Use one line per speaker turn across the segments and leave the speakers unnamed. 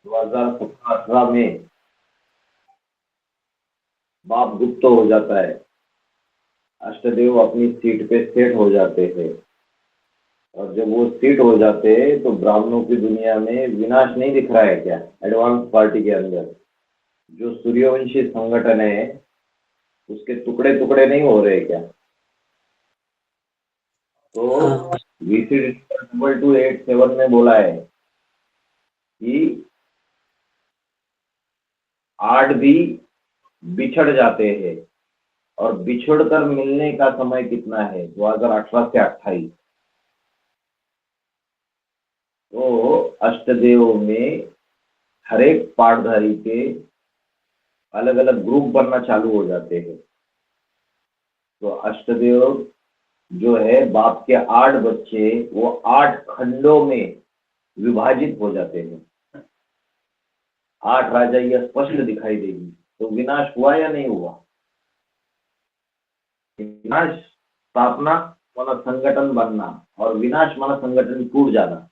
2017-18 में बाप गुप्त हो जाता है, अष्टदेव अपनी सीट पे सेट हो जाते हैं। और जब वो सेट हो जाते हैं तो ब्राह्मणों की दुनिया में विनाश नहीं दिख रहा है क्या? एडवांस पार्टी के अंदर जो सूर्यवंशी संगठन है उसके टुकड़े टुकड़े नहीं हो रहे क्या? तो
हाँ
VCD 2287 में बोला है कि आठ भी बिछड़ जाते हैं, और बिछड़ कर मिलने का समय कितना है? 2018 से 28। तो अष्टदेव में हर एक पाठधारी के अलग अलग ग्रुप बनना चालू हो जाते हैं। तो अष्टदेव जो है बाप के 8 बच्चे वो 8 खंडों में विभाजित हो जाते हैं। 8 राजा यह स्पष्ट दिखाई देगी। तो विनाश हुआ या नहीं हुआ? विनाश स्थापना माना संगठन बनना, और विनाश माना संगठन टूट जाना।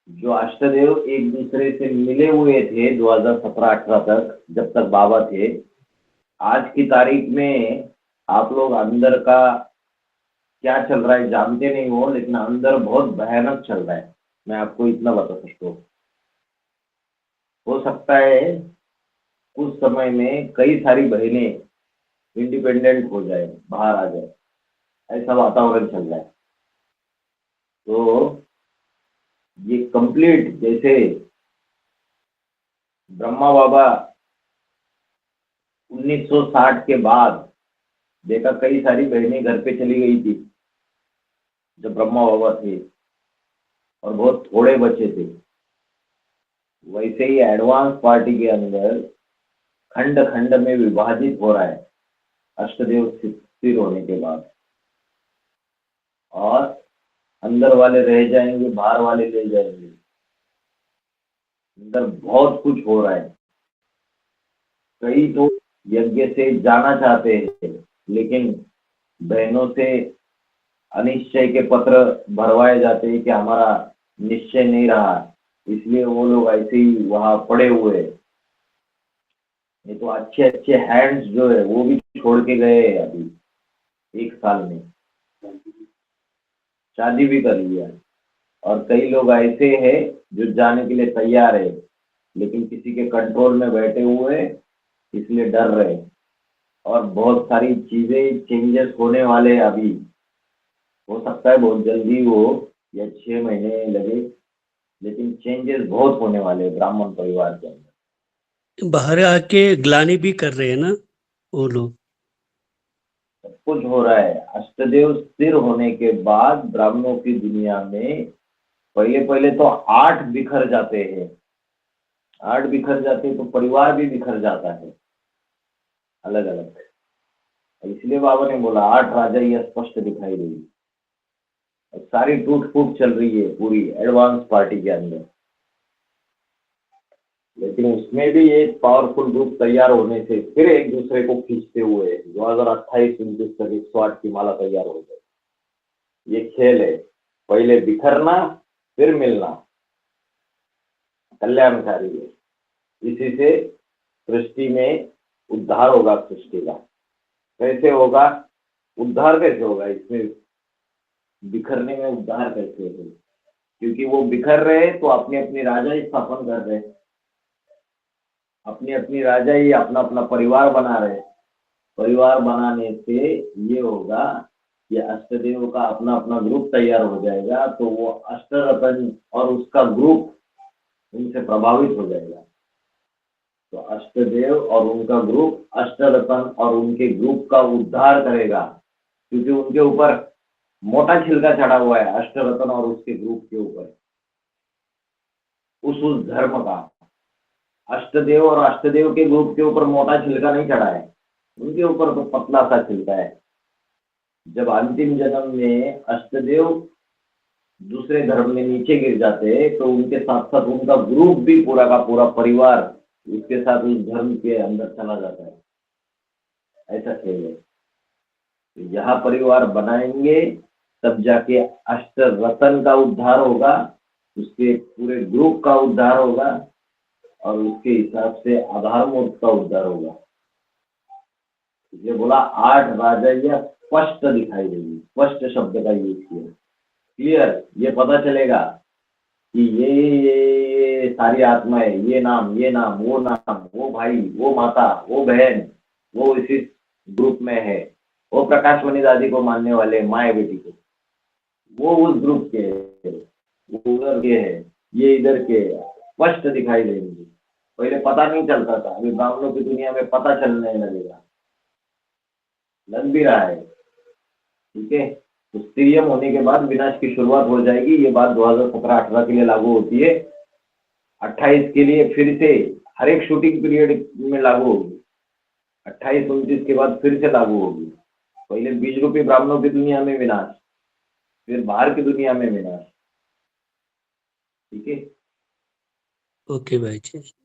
जो अष्टदेव एक दूसरे से मिले हुए थे 2017-18 तक, जब तक बाबा थे, आज की तारीख में आप लोग अंदर का क्या चल रहा है जानते नहीं हो, लेकिन अंदर बहुत भयानक चल रहा है। मैं आपको इतना बता सकता हूँ। हो सकता है कुछ समय में कई सारी बहनें इंडिपेंडेंट हो जाए, बाहर आ जाए, ऐसा वातावरण चल रहा है। तो ये कंप्लीट जैसे ब्रह्मा बाबा 1960 के बाद देखा कई सारी बहनें घर पे चली गई थी जब ब्रह्मा बाबा थे, और बहुत थोड़े बचे थे। वैसे ही एडवांस पार्टी के अंदर खंड खंड में विभाजित हो रहा है अष्टदेव स्थिर होने के बाद। और अंदर वाले रह जाएंगे, बाहर वाले ले जाएंगे। अंदर बहुत कुछ हो रहा है। कई तो यज्ञ से जाना चाहते हैं, लेकिन बहनों से अनिश्चय के पत्र भरवाए जाते हैं कि हमारा निश्चय नहीं रहा, इसलिए वो लोग ऐसे ही वहां पड़े हुए हैं। नहीं तो अच्छे अच्छे हैंड्स जो है वो भी छोड़ के गए हैं अभी 1 साल में, शादी भी कर लिया। और कई लोग ऐसे हैं जो जाने के लिए तैयार है, लेकिन किसी के कंट्रोल में बैठे हुए हैं, इसलिए डर रहे हैं। और बहुत सारी चीजें चेंजेस होने वाले हैं अभी। हो सकता है बहुत जल्दी हो या 6 महीने लगे, लेकिन चेंजेस बहुत होने वाले हैं ब्राह्मण परिवार के अंदर।
बाहर आके ग्लानि भी कर रहे हैं ना वो लोग।
सब कुछ हो रहा है। अष्टदेव स्थिर होने के बाद ब्राह्मणों की दुनिया में पहले पहले तो 8 बिखर जाते हैं। 8 बिखर जाते हैं तो परिवार भी बिखर जाता है अलग अलग। इसलिए बाबा ने बोला 8 राजा यह स्पष्ट दिखाई देगी। और सारी टूट फूट चल रही है पूरी एडवांस पार्टी के अंदर। लेकिन उसमें भी एक पावरफुल ग्रुप तैयार होने से फिर एक दूसरे को खींचते हुए 2028-29 तक 108 की माला तैयार हो गई। ये खेल है, पहले बिखरना फिर मिलना, कल्याणकारी है। इसी से सृष्टि में उद्धार होगा। सृष्टि का कैसे होगा? उद्धार कैसे होगा इसमें? बिखरने में उद्धार कैसे होगा? क्योंकि वो बिखर रहे हैं तो अपनी अपनी राजा ही स्थापन कर रहे हैं, अपनी अपनी राजा ही अपना अपना परिवार बना रहे हैं। परिवार बनाने से ये होगा कि अष्टदेव का अपना अपना ग्रुप तैयार हो जाएगा, तो वो अष्टरतन और उसका ग्रुप उनसे प्रभावित हो जाएगा। तो अष्टदेव और उनका ग्रुप अष्टरतन और उनके ग्रुप का उद्धार करेगा, क्योंकि उनके ऊपर मोटा छिलका चढ़ा हुआ है अष्टरतन और उसके ग्रुप के ऊपर, उस धर्म का। अष्टदेव और अष्टदेव के ग्रुप के ऊपर मोटा छिलका नहीं चढ़ा है, उनके ऊपर तो पतला सा छिलका है। जब अंतिम जन्म में अष्टदेव दूसरे धर्म में नीचे गिर जाते हैं तो उनके साथ साथ उनका ग्रुप भी, पूरा का पूरा परिवार उसके साथ उस धर्म के अंदर चला जाता है। ऐसा खेल है। तो यहाँ परिवार बनाएंगे तब जाके अष्ट रतन का उद्धार होगा, उसके पूरे ग्रुप का उद्धार होगा और उसके हिसाब से आधार मूर्त का उद्धार होगा। ये बोला 8 राजाइयां स्पष्ट दिखाई देंगी, स्पष्ट शब्द का यूज किया, क्लियर, ये पता चलेगा कि ये सारी आत्माएं, ये नाम, वो भाई, वो माता, वो बहन, वो इसी ग्रुप में है, वो प्रकाशमणि दादी को मानने वाले माए बेटी को, वो उस ग्रुप के है, वो उधर के है, ये इधर के है, स्पष्ट दिखाई देंगे। पहले पता नहीं चलता था, अभी ब्राह्मणों की दुनिया में पता चलने लगेगा, लग भी रहा है। ठीक है, तो स्त्रीयम होने के बाद विनाश की शुरुआत हो जाएगी। ये बात 2017-18 के लिए लागू होती है, 28 के लिए फिर से हर एक शूटिंग पीरियड में लागू होगी, 28-29 के बाद फिर से लागू होगी। पहले बीज रूपी ब्राह्मणों की दुनिया में विनाश, फिर बाहर की दुनिया में विनाश। ठीक है।
ओके भाई जी।